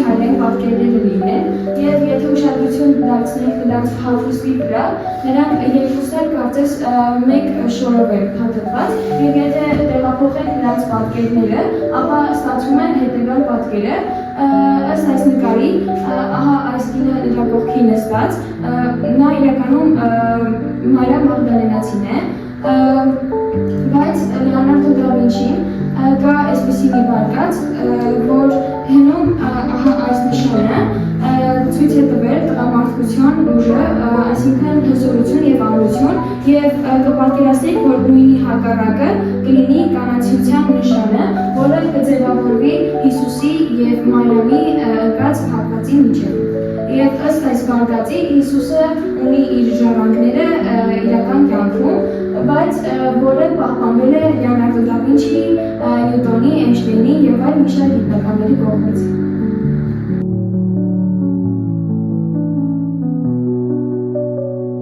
հայերեն պատկերները լինեն, եւ եթե ուշադրություն դարձնենք նրանց հագուստի վրա, նրանք երկուսն էլ կարծես մեկ շորով են փաթաթված, եւ եթե տեղափոխենք նրանց պատկերները, ապա ստացվում են հետեւյալ պատկերը, ըստ այս նկարի, ահա այս կինը նրա կողքի նստած, նա իրականում Մարիամ Մագդալենացին է, բայց Լեոնարդո դա Վինչին կա այսպիսի մի վարկած, որ հնում ահա այս նշանը ցույց է տվել տղամարդկության ուժը, այսինքն հզորություն եւ ամրություն, եւ կպատկերացնենք, որ նույնի հակառակը կլինի կանացիության նշանը, որը կձևավորվի Հիսուսի եւ Մարիամի ընկած փակվածի միջեւ։ Եվ ըստ այս վարկածի Հիսուսը ունի իր ժառանգները իրական կյանքում, բայց որը պահպանվել է Լեոնարդո դա Վինչիի, Նյուտոնի, Էյնշտեյնի եւ այլ մի շարք գիտնականների կողմից։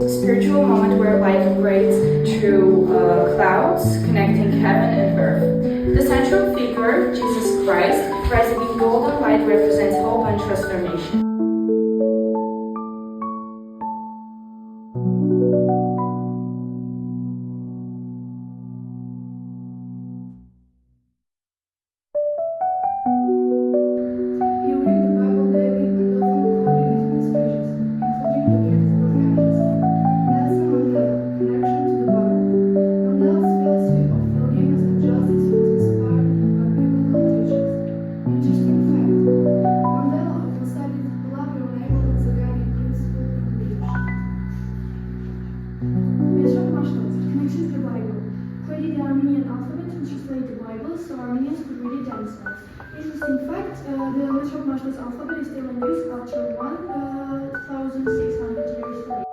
A spiritual moment where light breaks through clouds, connecting heaven and earth. The central figure, Jesus Christ, rising in golden light, represents hope and transformation. So Armenians could read it themselves. Interesting fact, the Meshach Mashtas alphabet is still in use after 1,600 years later.